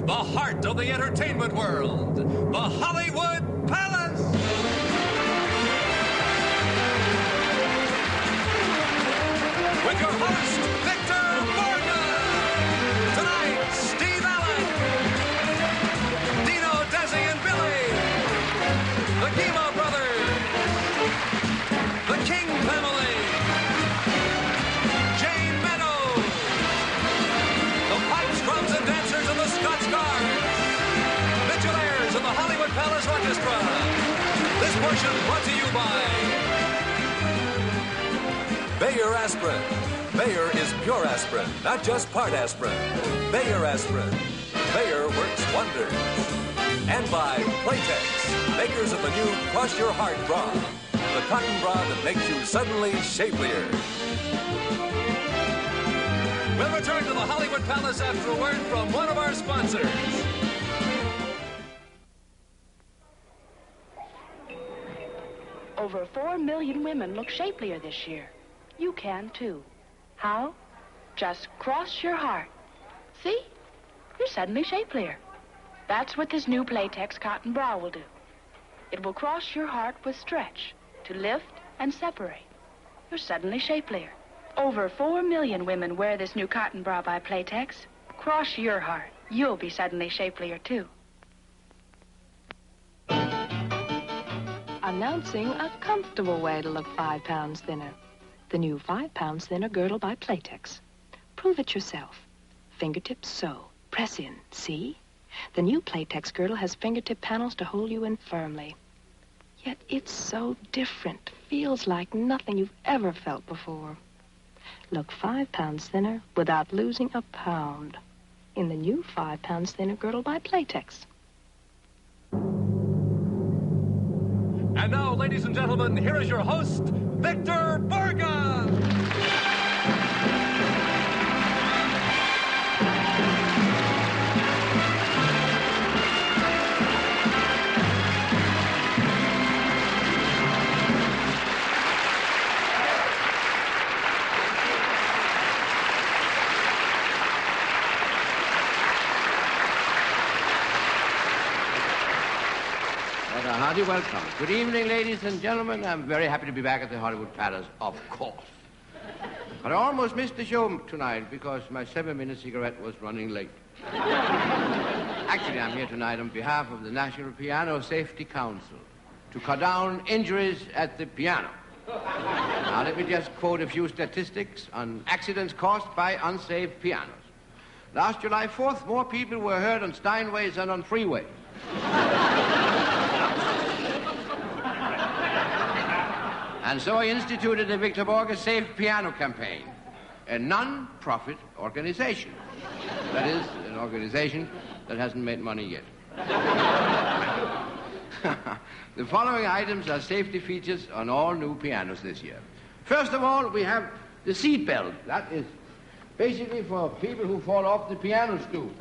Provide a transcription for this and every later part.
the heart of the entertainment world, the Hollywood Palace. With your host, Victor Borge. Tonight, Steve Allen, Dino Desi and Billy, the Gimma Brothers, the King family, Jayne Meadows, the pipes, drums, and dancers of the Scots Guard, Vigilairs of the Hollywood Palace Orchestra. This portion brought to you by Bayer Aspirin. Bayer is pure aspirin, not just part aspirin. Bayer Aspirin. Bayer works wonders. And by Playtex, makers of the new Cross Your Heart bra. The cotton bra that makes you suddenly shapelier. We'll return to the Hollywood Palace after a word from one of our sponsors. Over 4 million women look shapelier this year. You can, too. How? Just cross your heart. See? You're suddenly shapelier. That's what this new Playtex cotton bra will do. It will cross your heart with stretch to lift and separate. You're suddenly shapelier. Over 4 million women wear this new cotton bra by Playtex. Cross your heart. You'll be suddenly shapelier, too. Announcing a comfortable way to look 5 pounds thinner. The new 5 pounds thinner girdle by Playtex. Prove it yourself. Fingertips so. Press in. See? The new Playtex girdle has fingertip panels to hold you in firmly. Yet it's so different. Feels like nothing you've ever felt before. Look 5 pounds thinner without losing a pound. In the new 5 pounds thinner girdle by Playtex. And now, ladies and gentlemen, here is your host, Victor Borge. A hearty welcome. Good evening, ladies and gentlemen. I'm very happy to be back at the Hollywood Palace, of course. But I almost missed the show tonight because my 7-minute cigarette was running late. Actually, I'm here tonight on behalf of the National Piano Safety Council to cut down injuries at the piano. Now, let me just quote a few statistics on accidents caused by unsafe pianos. Last July 4th, more people were hurt on Steinways than on freeways. And so I instituted the Victor Borge Safe Piano Campaign, a non-profit organization. That is, an organization that hasn't made money yet. The following items are safety features on all new pianos this year. First of all, we have the seat belt. That is basically for people who fall off the piano stool.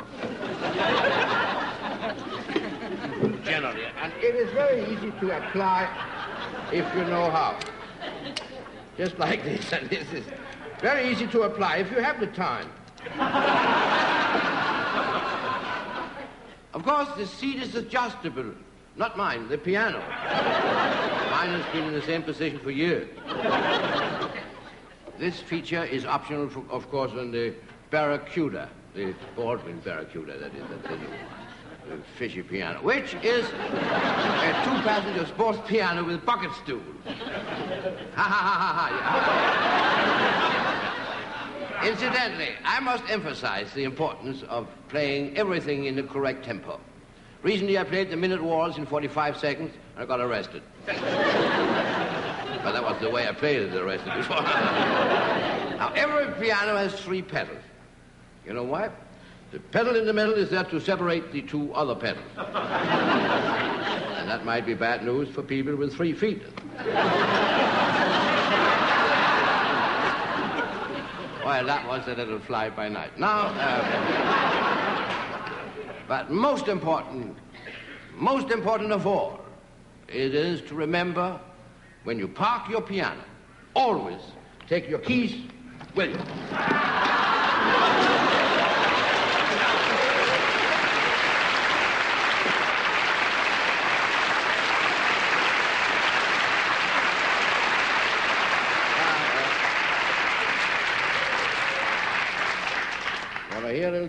Generally. And it is very easy to apply if you know how. Just like this, and this is very easy to apply if you have the time. Of course, the seat is adjustable. Not mine, the piano. Mine has been in the same position for years. This feature is optional, of course, on the Barracuda, the Baldwin Barracuda, that is, that's the new one. The fishy piano, which is a 2-passenger sports piano with bucket stool. Ha ha ha ha ha. Incidentally, I must emphasize the importance of playing everything in the correct tempo. Recently, I played the minute waltz in 45 seconds, and I got arrested. But that was the way I played it, arrested before. Now, every piano has 3 pedals. You know why? The pedal in the middle is there to separate the 2 other pedals. And that might be bad news for people with 3 feet. Well, that was a little fly-by-night. Now, but most important of all, it is to remember when you park your piano, always take your keys with you.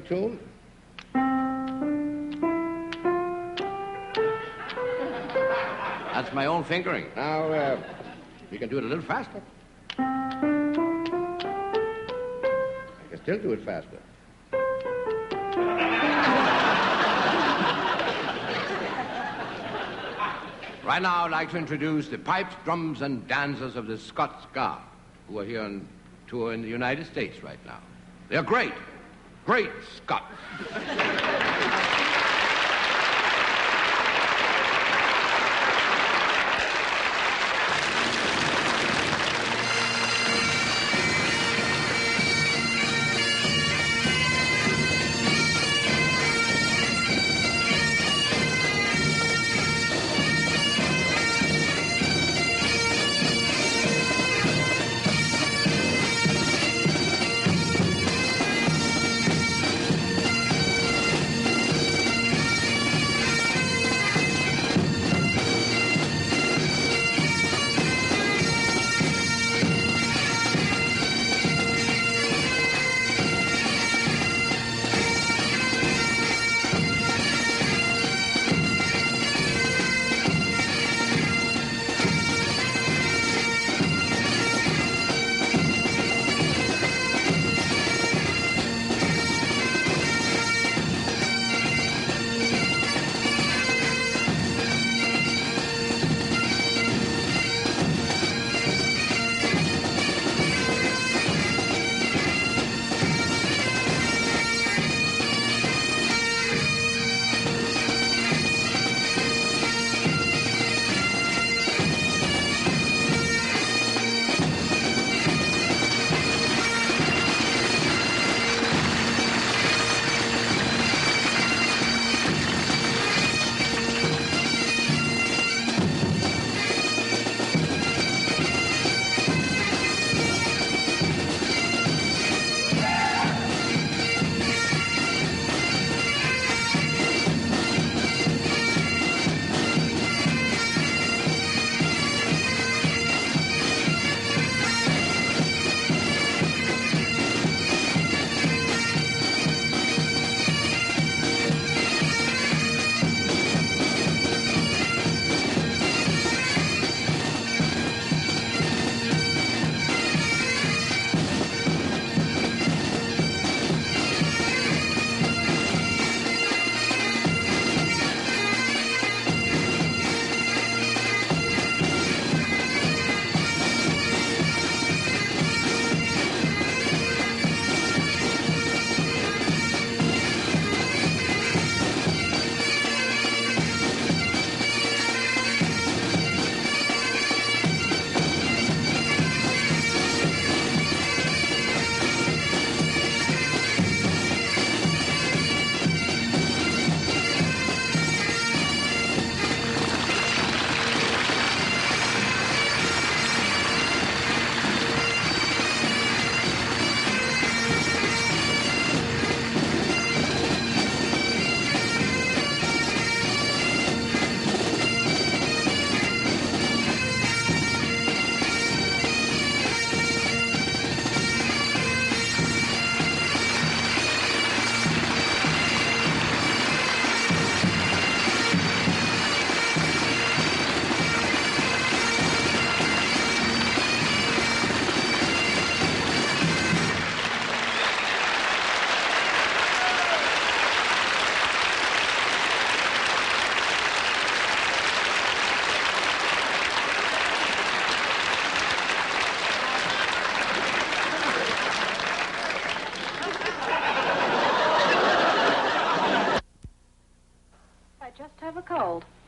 tune. That's my own fingering. Now, you can do it a little faster. I can still do it faster. Right now, I'd like to introduce the pipes, drums, and dancers of the Scots Guard, who are here on tour in the United States right now. They're great, great Scots.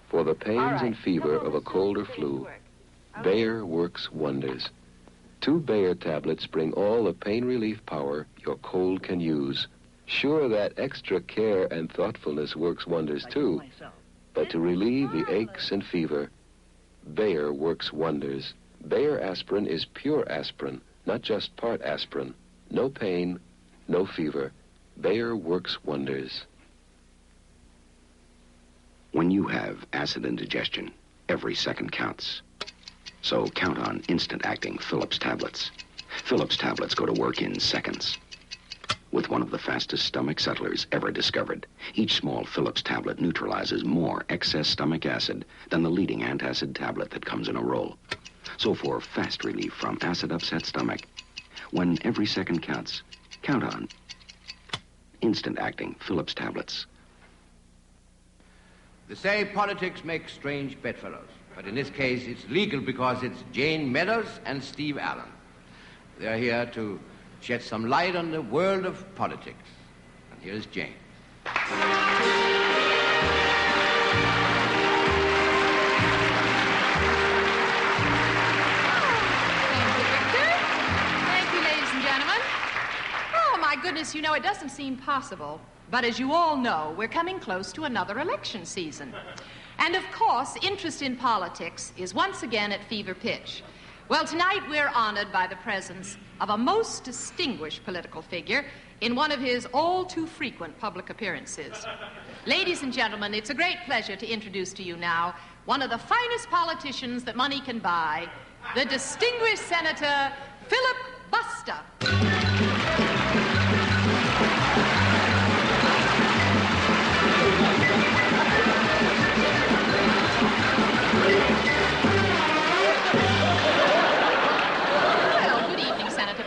For the pains and fever of a cold or flu, Bayer works wonders. 2 Bayer tablets bring all the pain relief power your cold can use. Sure, that extra care and thoughtfulness works wonders too. But to relieve the aches and fever, Bayer works wonders. Bayer aspirin is pure aspirin, not just part aspirin. No pain, no fever. Bayer works wonders. When you have acid indigestion, every second counts. So count on instant-acting Phillips tablets. Phillips tablets go to work in seconds. with one of the fastest stomach settlers ever discovered. Each small Phillips tablet neutralizes more excess stomach acid than the leading antacid tablet that comes in a roll. So for fast relief from acid-upset stomach, when every second counts, count on instant-acting Phillips tablets. They say politics make strange bedfellows, but in this case it's legal because it's Jayne Meadows and Steve Allen. They're here to shed some light on the world of politics. And here's Jayne. Thank you, Victor. Thank you, ladies and gentlemen. Oh, my goodness, you know, it doesn't seem possible. But as you all know, we're coming close to another election season. And of course, interest in politics is once again at fever pitch. Well, tonight we're honored by the presence of a most distinguished political figure in one of his all-too-frequent public appearances. Ladies and gentlemen, it's a great pleasure to introduce to you now one of the finest politicians that money can buy, the distinguished Senator Phillip Buster.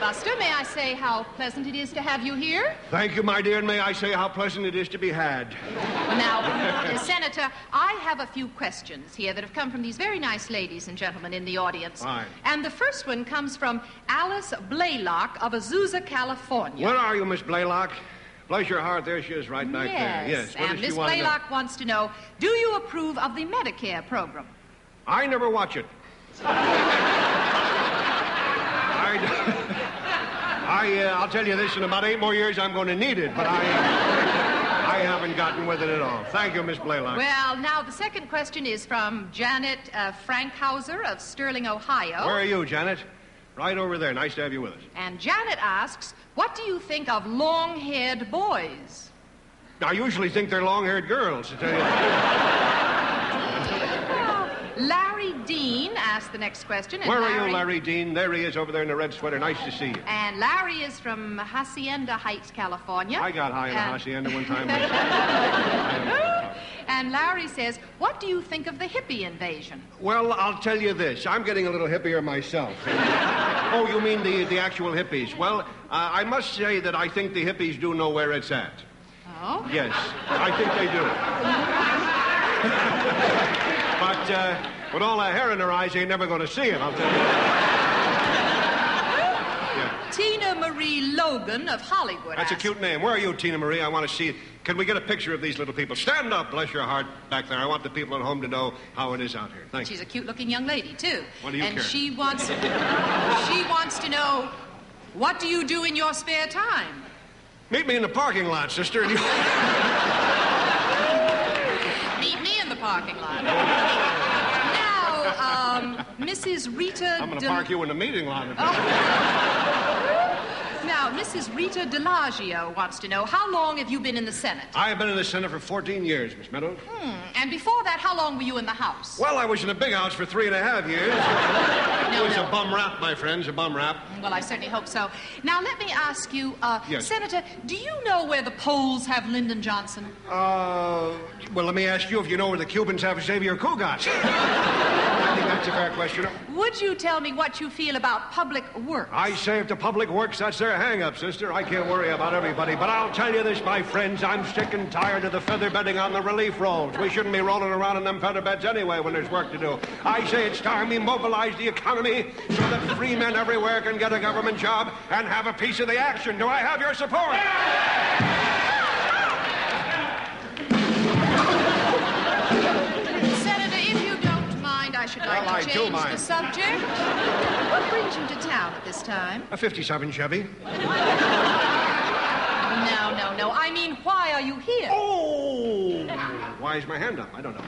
Buster, may I say how pleasant it is to have you here? Thank you, my dear, and may I say how pleasant it is to be had. Well, now, Senator, I have a few questions here that have come from these very nice ladies and gentlemen in the audience. Fine. And the first one comes from Alice Blaylock of Azusa, California. Where are you, Miss Blaylock? Bless your heart, there she is right back there. Yes, what and does she Miss want to know? Blaylock wants to know, do you approve of the Medicare program? I never watch it. I'll tell you this, in about 8 more years I'm going to need it, but I haven't gotten with it at all. Thank you, Miss Blaylock. Well, now the second question is from Janet Frankhauser of Sterling, Ohio. Where are you, Janet? Right over there. Nice to have you with us. And Janet asks, what do you think of long-haired boys? I usually think they're long-haired girls, to tell you the truth. Larry Dean asked the next question. And Where are you, Larry Dean? There he is over there in the red sweater. Nice to see you. And Larry is from Hacienda Heights, California. I got high in the Hacienda one time. And Larry says, what do you think of the hippie invasion? Well, I'll tell you this. I'm getting a little hippier myself. Oh, you mean the actual hippies? Well, I must say that I think the hippies do know where it's at. Oh? Yes, I think they do. But with all that hair in their eyes, they ain't never going to see it, I'll tell you. Yeah. Tina Marie Logan of Hollywood. That's a cute name. Where are you, Tina Marie? I want to see it. Can we get a picture of these little people? Stand up, bless your heart, back there. I want the people at home to know how it is out here. Thank you. She's a cute-looking young lady, too. What do you care? And she wants to know, what do you do in your spare time? Meet me in the parking lot, sister. And you... Meet me in the parking lot. Now, Mrs. Rita... I'm going to park you in the meeting lot. Now, Mrs. Rita DeLaggio wants to know, how long have you been in the Senate? I have been in the Senate for 14 years, Miss Meadows. And before that, how long were you in the House? Well, I was in the big house for 3.5 years. It was a bum rap, my friends, a bum rap. Well, I certainly hope so. Now, let me ask you, yes. Senator, do you know where the Poles have Lyndon Johnson? Well, let me ask you if you know where the Cubans have Xavier Cugat. I think that's a fair question. Would you tell me what you feel about public works? I say if the public works, that's their hang-up, sister. I can't worry about everybody. But I'll tell you this, my friends, I'm sick and tired of the feather bedding on the relief rolls. We shouldn't be rolling around in them feather beds anyway when there's work to do. I say it's time we mobilize the economy so that free men everywhere can get a government job and have a piece of the action. Do I have your support? Senator, if you don't mind, I should like to change the subject. What brings you to town at this time? A 57 Chevy. No. I mean, why are you here? Oh! Why why is my hand up? I don't know.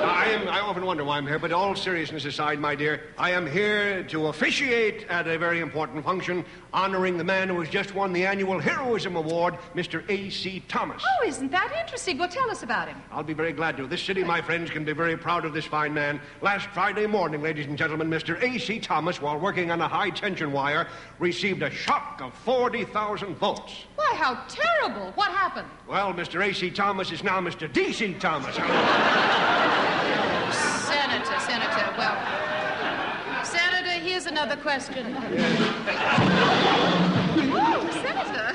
I often wonder why I'm here, but all seriousness aside, my dear, I am here to officiate at a very important function honoring the man who has just won the annual Heroism Award, Mr. A.C. Thomas. Oh, isn't that interesting? Well, tell us about him. I'll be very glad to. This city, my friends, can be very proud of this fine man. Last Friday morning, ladies and gentlemen, Mr. A.C. Thomas, while working on a high-tension wire, received a shock of 40,000 volts. Why, how terrible. What happened? Well, Mr. A.C. Thomas is now Mr. D.C. Thomas. Senator, well... Senator, here's another question. Oh, Senator.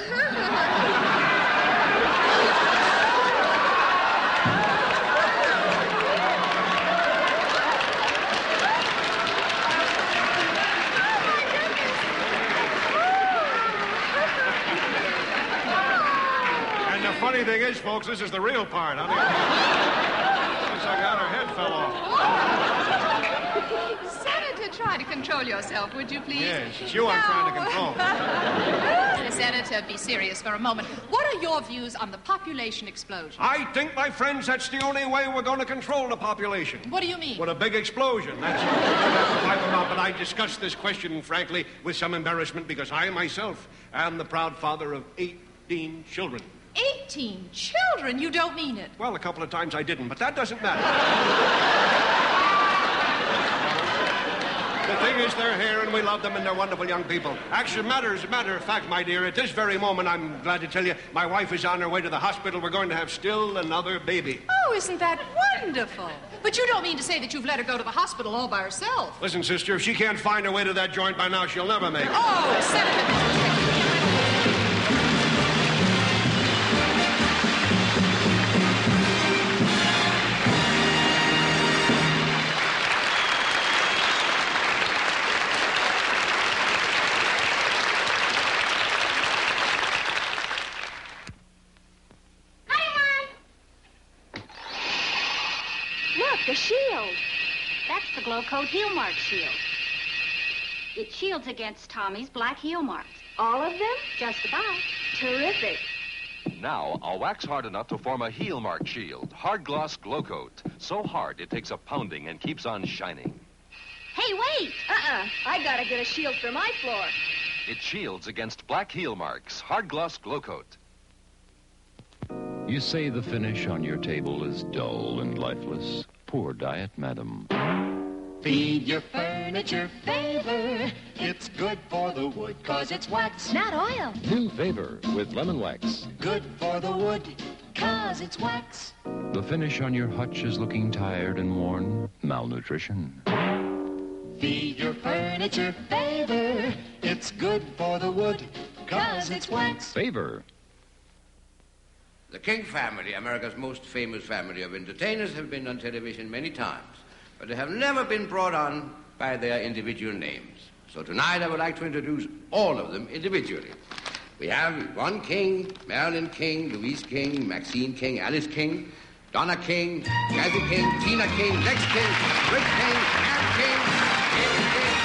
And the funny thing is, folks, this is the real part. Looks like her head fell off. Senator, try to control yourself, would you please? Yes, it's you I'm trying to control. Senator, be serious for a moment. What are your views on the population explosion? I think, my friends, that's the only way we're going to control the population. What do you mean? With a big explosion. That's but I discussed this question, frankly, with some embarrassment because I myself am the proud father of 18 children. 18 children? You don't mean it. Well, a couple of times I didn't, but that doesn't matter. The thing is, they're here, and we love them, and they're wonderful young people. Actually, as a matter of fact, my dear, at this very moment, I'm glad to tell you, my wife is on her way to the hospital. We're going to have still another baby. Oh, isn't that wonderful? But you don't mean to say that you've let her go to the hospital all by herself. Listen, sister, if she can't find her way to that joint by now, she'll never make it. Oh, Senator... The shield. That's the glow coat heel mark shield. It shields against Tommy's black heel marks. All of them? Just about. Terrific. Now, I'll wax hard enough to form a heel mark shield. Hard gloss glow coat. So hard it takes a pounding and keeps on shining. Hey, wait! I gotta get a shield for my floor. It shields against black heel marks. Hard gloss glow coat. You say the finish on your table is dull and lifeless. Poor diet, madam. Feed your furniture Favor. It's good for the wood, 'cause it's wax. Not oil. New Favor with lemon wax. Good for the wood, 'cause it's wax. The finish on your hutch is looking tired and worn. Malnutrition. Feed your furniture Favor. It's good for the wood, 'cause it's wax. Favor. The King family, America's most famous family of entertainers, have been on television many times, but they have never been brought on by their individual names. So tonight I would like to introduce all of them individually. We have Yvonne King, Marilyn King, Louise King, Maxine King, Alice King, Donna King, Kathy King, Tina King, Lex King, Rick King, Ann King, David King.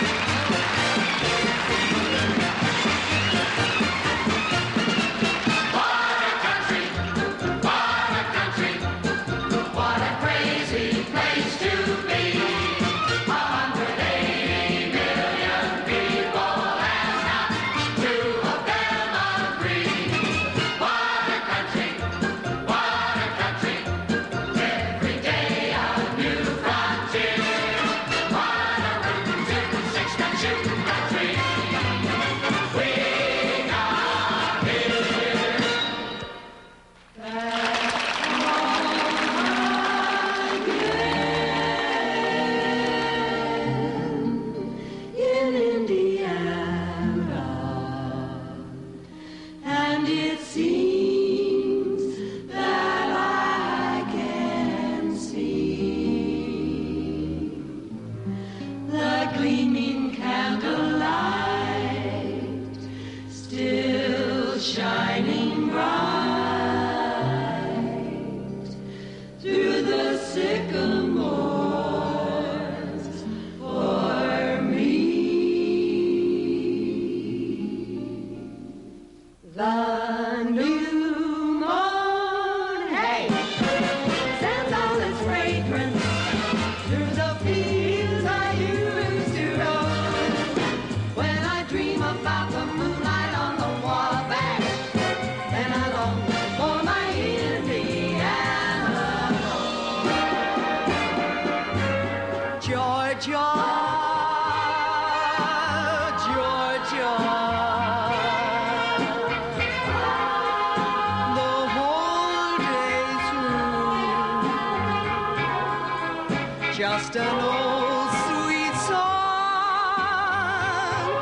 Just an old sweet song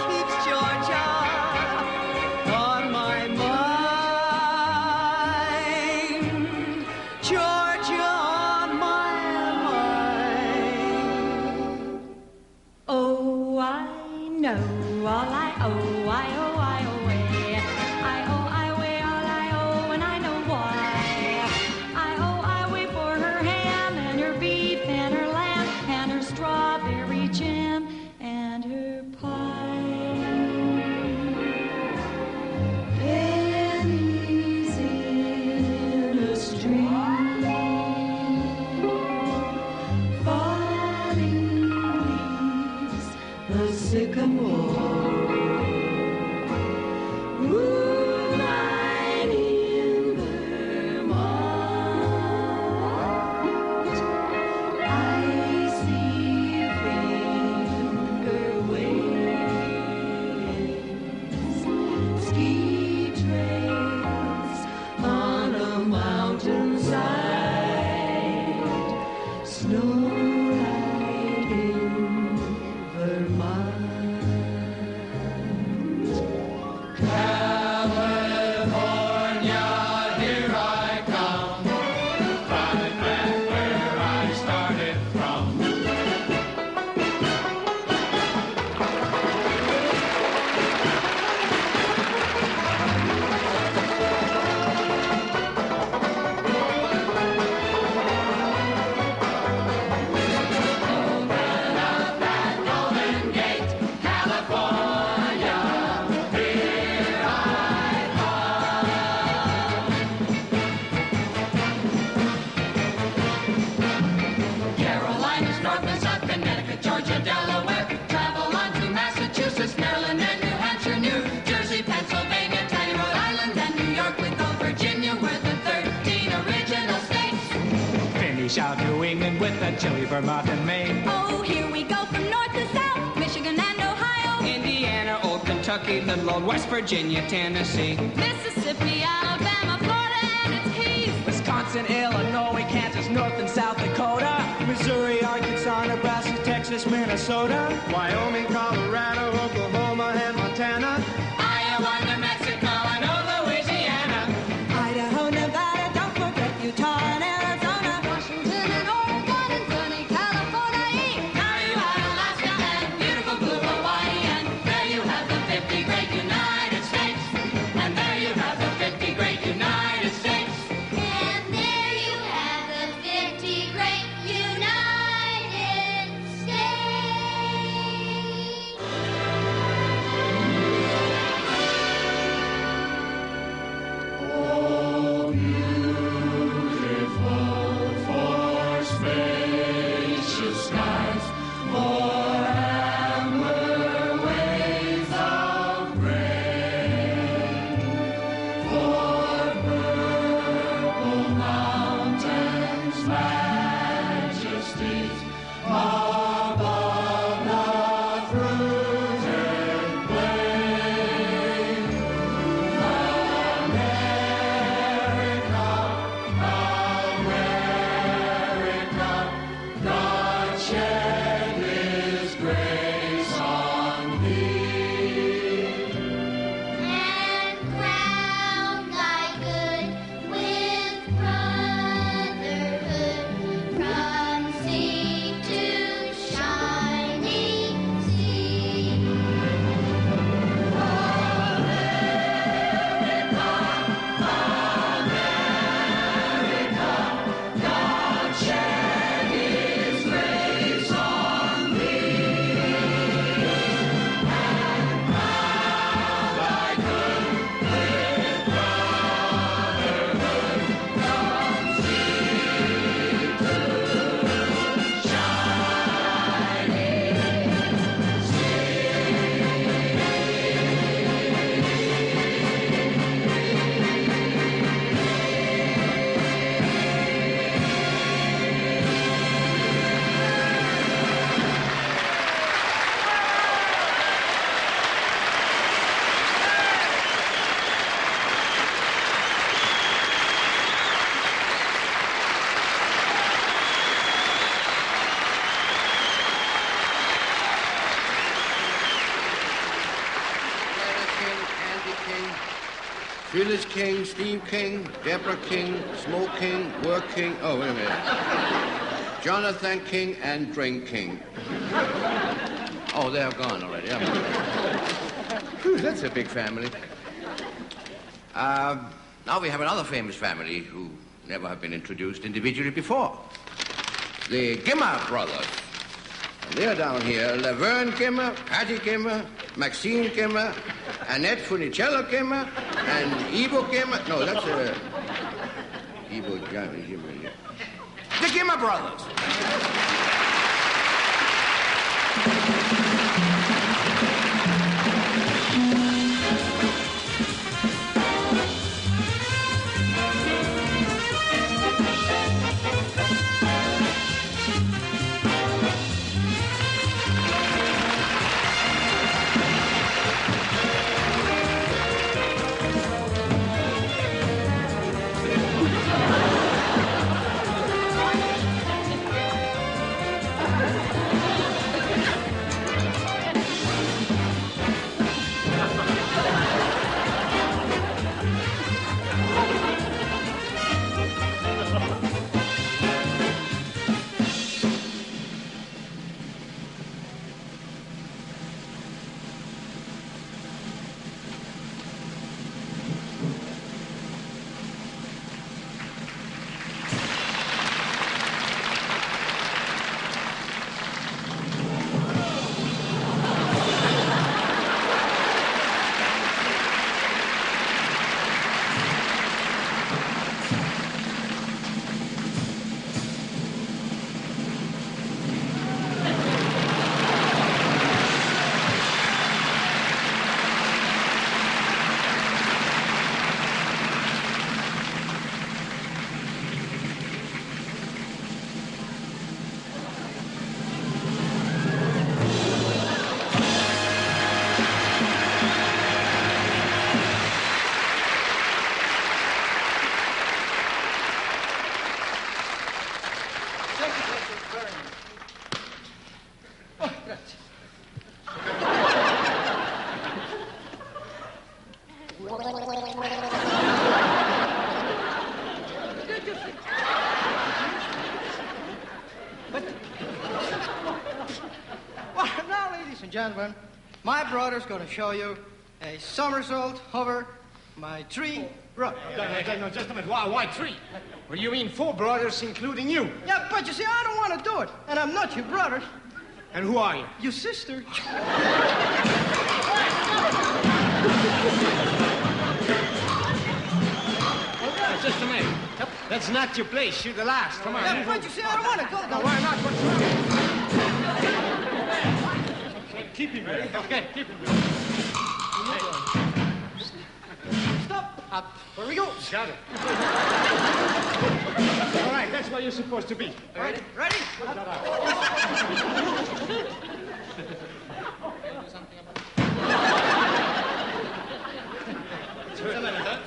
keeps Georgia on my mind. Georgia on my mind. Oh, I know all I owe, I owe, I owe, I owe, I weigh all I owe, and I know why. I weigh for her ham and her beef and her lamb and her strawberry jam and her pie. Pennies in a stream, falling leaves, the sycamore. Moonlight in Vermont, I see finger waves, ski trails on a mountainside, snowlight in Vermont. California, here I come, right back where I started from. Open up that Golden Gate, California, here I Carolinas, North and South, Connecticut, Georgia, Delaware. Travel on to Massachusetts, Maryland, and New Hampshire, New Jersey, Pennsylvania, Tiny Rhode Island, and New York. We go Virginia, we're the 13 original states. Finish out New England with that chilly Vermont and Maine. Oh, here we go from north to south, Michigan and Ohio, Indiana, Old Kentucky, Little Old West Virginia, Tennessee. Mississippi, Alabama, Florida, and its keys. Wisconsin, Illinois, Kansas, North and South Dakota. Missouri, Arkansas, Nebraska, Texas, Minnesota. Wyoming, Colorado, Oklahoma, and Montana. Iowa, New Mexico, and old Louisiana. Idaho, Nevada, don't forget Utah and Arizona. Washington and Oregon and sunny California. Now you have Alaska and beautiful blue Hawaii, and there you have the 50 great United States. And there you have the 50 great United States. And there you have the 50 great United States. Oh, beautiful for spacious skies, for amber waves of gray, for purple mountains, majesties above the fruited plain. America, God shed His grace on thee. And crown thy good with brotherhood, Phyllis King, Steve King, Deborah King, Smoke King, Work King. Oh, wait a minute. Jonathan King and Drink King. Oh, they're gone already. Whew, that's a big family. Now we have another famous family who never have been introduced individually before. The Gimma Brothers. And they're down here. Laverne Gimma, Patty Gimma, Maxine Gimma, Annette Funicello Gimma, and Ivo Gimma. No, that's Ivo Gimma. The Gimma Brothers. Gentlemen, my brother's going to show you a somersault over my three brothers. No, just a minute. Why three? What do you mean 4 brothers, including you? Yeah, but you see, I don't want to do it. And I'm not your brother. And who are you? Your sister. Just a minute. That's not your place. You're the last. Come on. Yeah, but you see, I don't want to go. No, why not? What's wrong? Keep him ready. Okay, keep him ready. Stop. Up. Where we go? Got it. All right, that's where you're supposed to be. Ready? Ready? Just a minute, huh?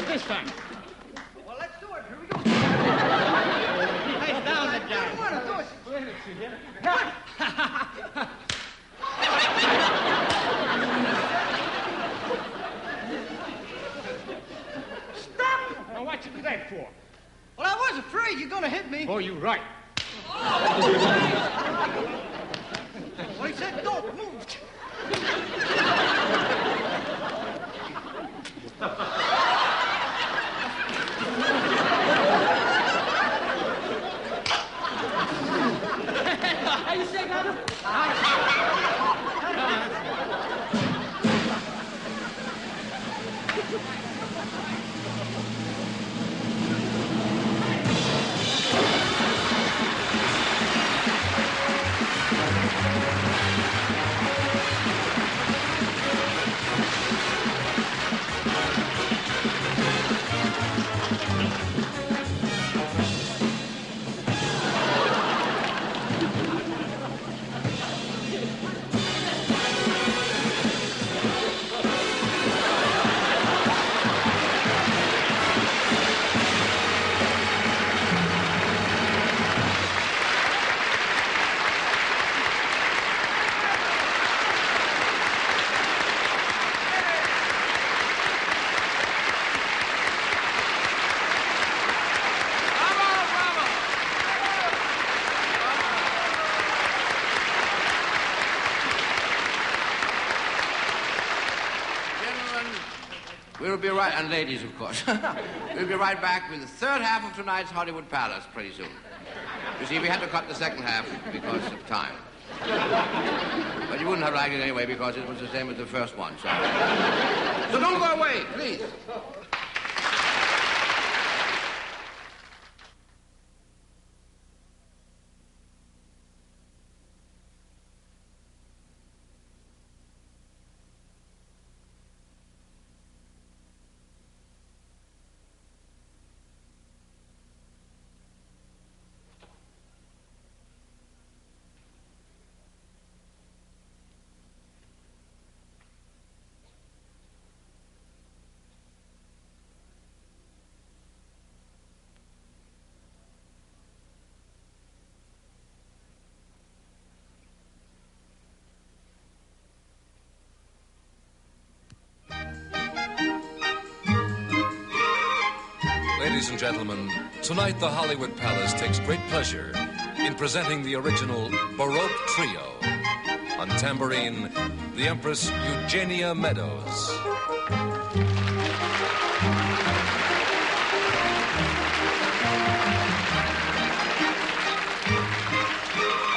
This time. Well, let's do it. Here we go. Hey, down that guy. I don't want to do it. Stop! Now, what you do that for? Well, I was afraid you're going to hit me. Oh, you're right. Well, he said don't move. How you say, Governor? We'll be right, and ladies, of course. We'll be right back with the third half of tonight's Hollywood Palace pretty soon. You see, we had to cut the second half because of time. But you wouldn't have liked it anyway because it was the same as the first one, so don't go away, please. Ladies and gentlemen, tonight the Hollywood Palace takes great pleasure in presenting the original Baroque Trio. On tambourine, the Empress Jayne Meadows.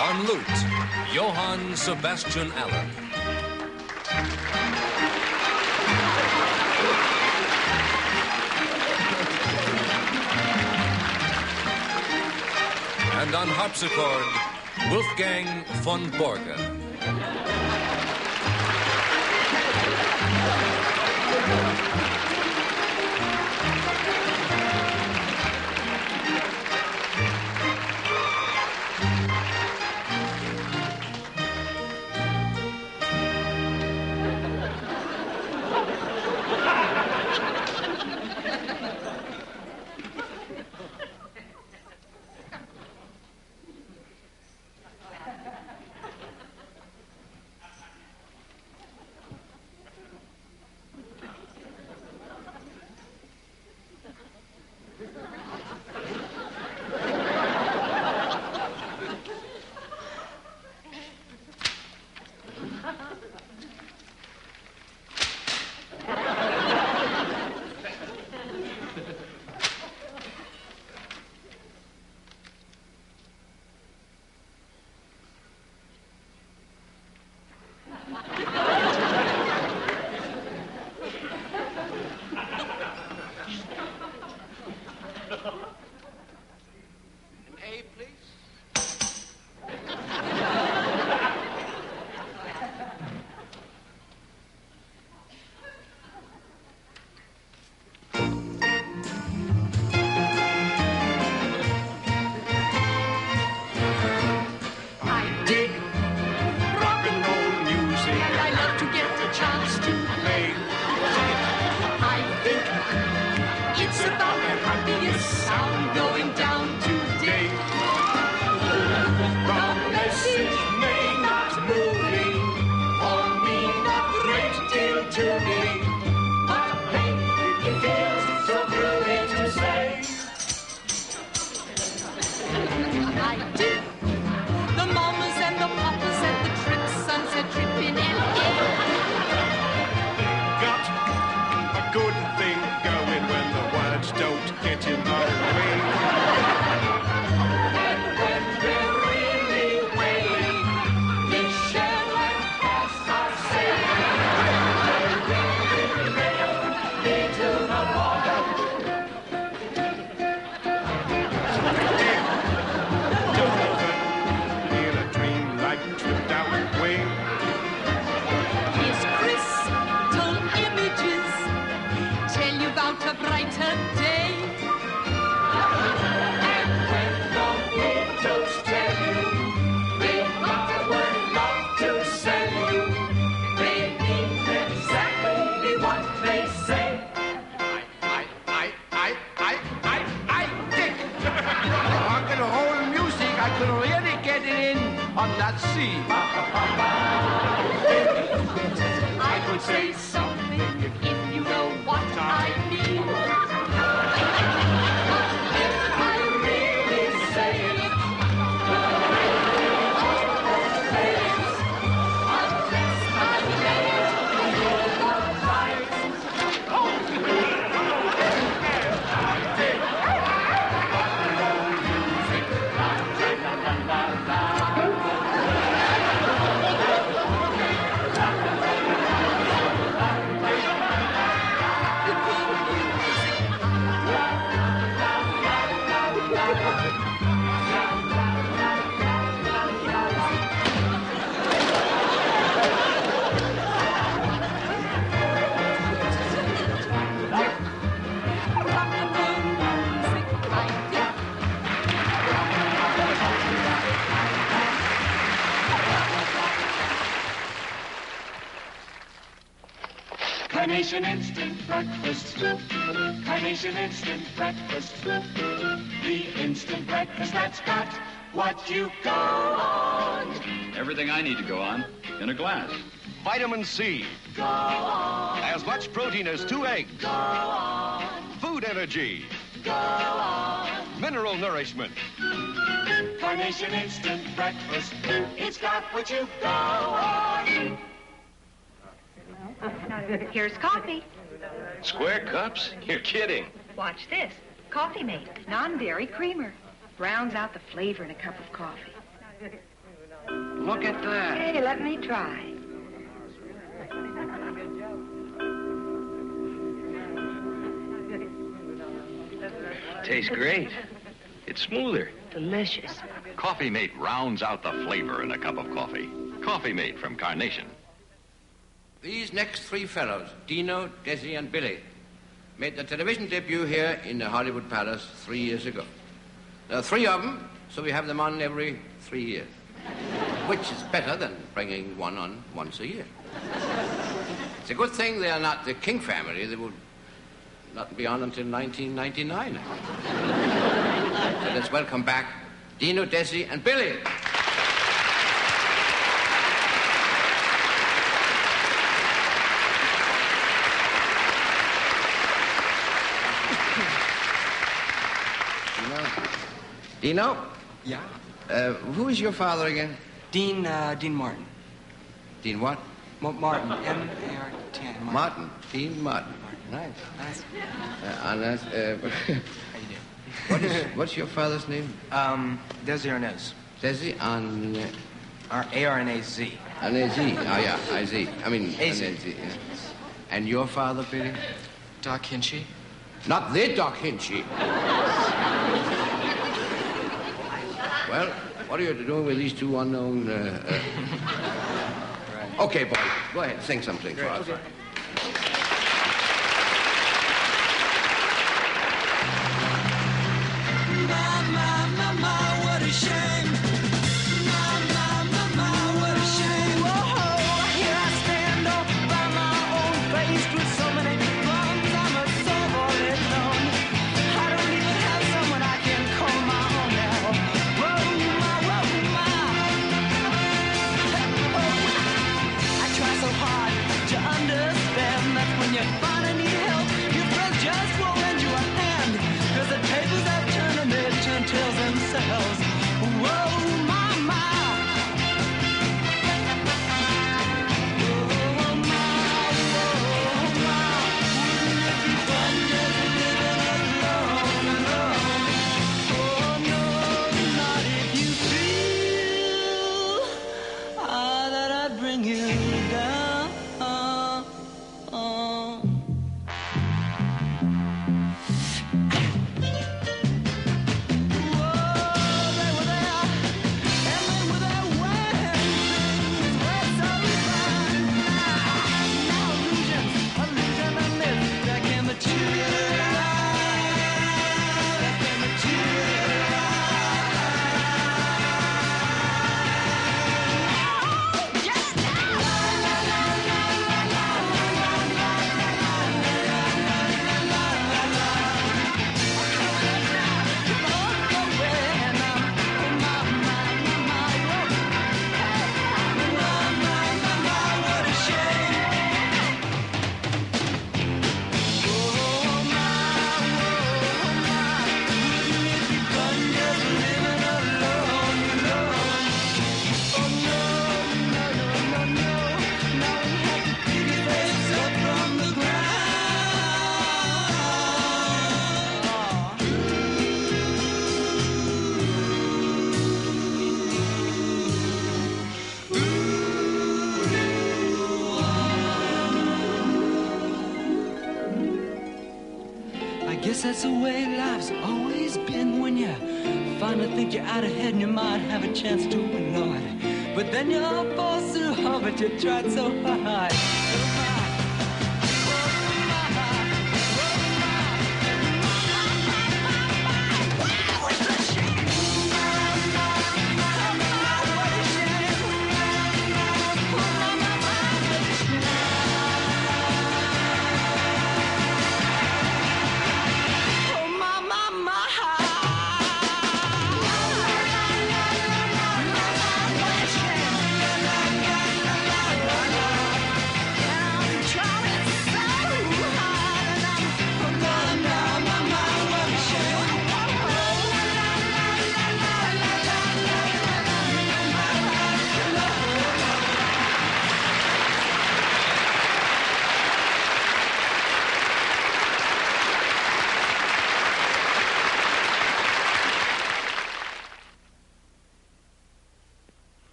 On lute, Johann Sebastian Allen. And on harpsichord, Wolfgang von Borge. Carnation Instant Breakfast. Carnation Instant Breakfast. The instant breakfast that's got what you go on. Everything I need to go on in a glass. Vitamin C. Go on. As much protein as 2 eggs. Go on. Food energy. Go on. Mineral nourishment. Carnation Instant Breakfast. It's got what you go on. Here's coffee. Square cups? You're kidding. Watch this. Coffee Mate, non-dairy creamer. Browns out the flavor in a cup of coffee. Look at that. Hey, let me try. Tastes great. It's smoother. Delicious. Coffee Mate rounds out the flavor in a cup of coffee. Coffee Mate from Carnation. These next three fellows, Dino, Desi, and Billy, made their television debut here in the Hollywood Palace 3 years ago. There are three of them, so we have them on every 3 years, which is better than bringing one on once a year. It's a good thing they are not the King family. They will not be on until 1999. So let's welcome back Dino, Desi, and Billy. Dino? Yeah? Who is your father again? Dean Martin. Dean what? Martin. M-A-R-T-I-N. Martin. Dean Martin. Nice. Nice. What's your father's name? Desi Arnaz. Desi on... A-R-N-A-Z. An-A-Z. Oh, yeah, I-Z. I mean, A-Z. An-A-Z. Yeah. And your father, Billy? Doc Hinchy. Not the Doc Hinchy. Well, what are you doing with these two unknown... Okay, boy, go ahead, sing something for us. Okay. What a shame. What a shame. Whoa, here I stand all by my own, faced with so many problems. I'm a soul all alone. I don't even have someone I can call my own now. I try so hard to understand that when you finally need help, your friends just won't lend you a hand. 'Cause the tables have turned and they turn tails themselves. Whoa, my. That's the way life's always been. When you finally think you're out ahead and you might have a chance to win, Lord. But then you're forced to hover, you tried so hard.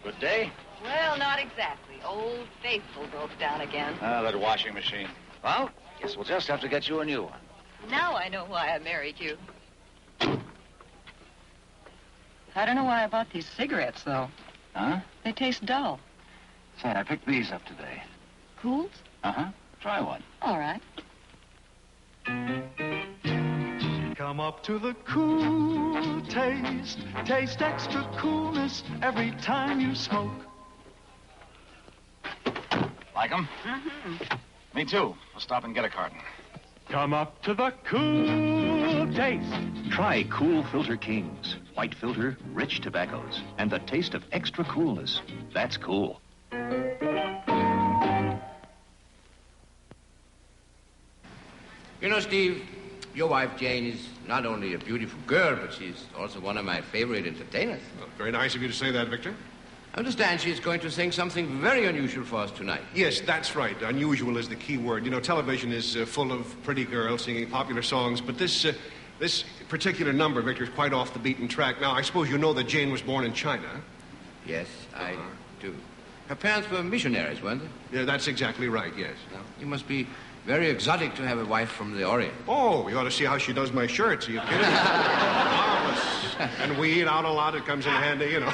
Good day. Well, not exactly. Old Faithful broke down again. Ah, that washing machine. Well, guess we'll just have to get you a new one. Now I know why I married you. I don't know why I bought these cigarettes, though. Huh? They taste dull. Say, I picked these up today. Cools? Uh-huh. Try one. All right. Come up to the cool taste. Taste extra coolness every time you smoke. Like them? Mm-hmm. Me too. We'll stop and get a carton. Come up to the cool taste. Try Cool Filter Kings. White filter, rich tobaccos, and the taste of extra coolness. That's cool. You know, Steve, your wife, Jane, is not only a beautiful girl, but she's also one of my favorite entertainers. Well, very nice of you to say that, Victor. I understand she's going to sing something very unusual for us tonight. Yes, that's right. Unusual is the key word. You know, television is full of pretty girls singing popular songs, but this particular number, Victor, is quite off the beaten track. Now, I suppose you know that Jane was born in China. Yes, I do. Her parents were missionaries, weren't they? Yeah, that's exactly right, yes. Now, you must be very exotic to have a wife from the Orient. Oh, you ought to see how she does my shirts. Are you kidding? Marvelous. And we eat out a lot. It comes in handy, you know.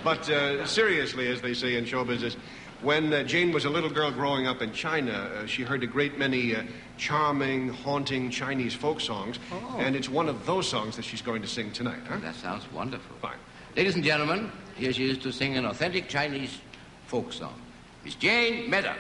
But seriously, as they say in show business, when Jane was a little girl growing up in China, she heard a great many charming, haunting Chinese folk songs. Oh. And it's one of those songs that she's going to sing tonight, huh? That sounds wonderful. Fine. Ladies and gentlemen, here she is to sing an authentic Chinese folk song. Miss Jayne Meadows.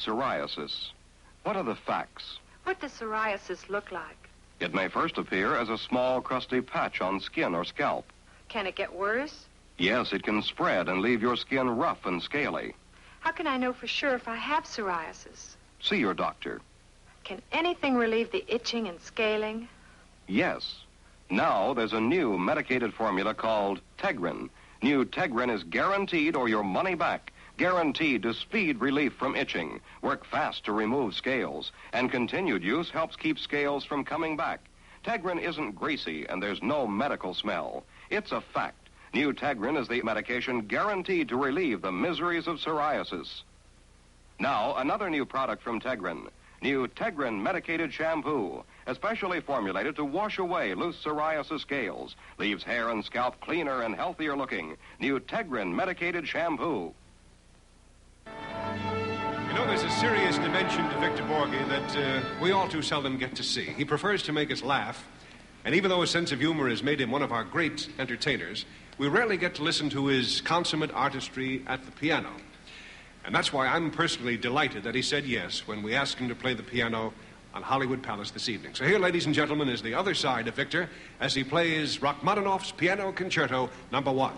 psoriasis. What are the facts? What does psoriasis look like? It may first appear as a small, crusty patch on skin or scalp. Can it get worse? Yes, it can spread and leave your skin rough and scaly. How can I know for sure if I have psoriasis? See your doctor. Can anything relieve the itching and scaling? Yes. Now there's a new medicated formula called Tegrin. New Tegrin is guaranteed or your money back. Guaranteed to speed relief from itching, work fast to remove scales, and continued use helps keep scales from coming back. Tegrin isn't greasy and there's no medical smell. It's a fact. New Tegrin is the medication guaranteed to relieve the miseries of psoriasis. Now, another new product from Tegrin. New Tegrin medicated shampoo, especially formulated to wash away loose psoriasis scales, leaves hair and scalp cleaner and healthier looking. New Tegrin medicated shampoo. You know, there's a serious dimension to Victor Borge that we all too seldom get to see. He prefers to make us laugh, and even though his sense of humor has made him one of our great entertainers, we rarely get to listen to his consummate artistry at the piano. And that's why I'm personally delighted that he said yes when we asked him to play the piano on Hollywood Palace this evening. So here, ladies and gentlemen, is the other side of Victor as he plays Rachmaninoff's Piano Concerto No. 1.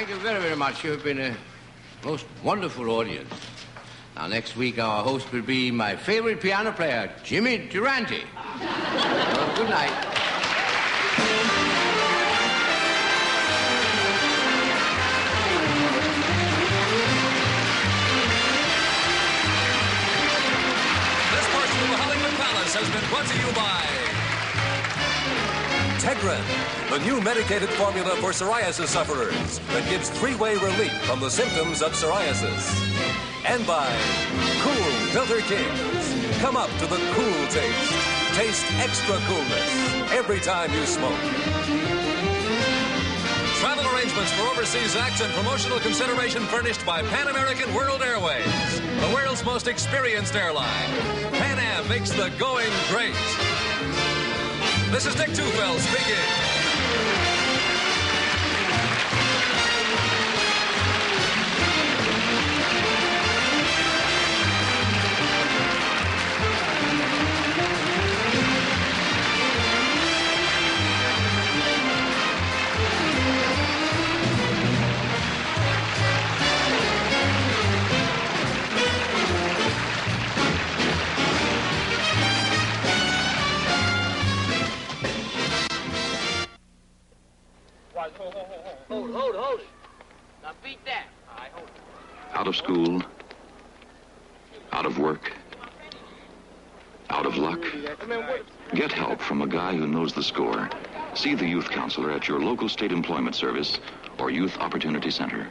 Thank you very, very much. You've been a most wonderful audience. Now, next week, our host will be my favorite piano player, Jimmy Durante. Well, good night. This portion of the Hollywood Palace has been brought to you by Tegrin, the new medicated formula for psoriasis sufferers that gives three-way relief from the symptoms of psoriasis. And by Cool Filter Kings. Come up to the cool taste. Taste extra coolness every time you smoke. Travel arrangements for overseas acts and promotional consideration furnished by Pan American World Airways, the world's most experienced airline. Pan Am makes the going great. This is Dick Tufeld speaking. Hold it. Now beat that. All right, hold it. Out of school, out of work, out of luck. Get help from a guy who knows the score. See the youth counselor at your local state employment service or youth opportunity center.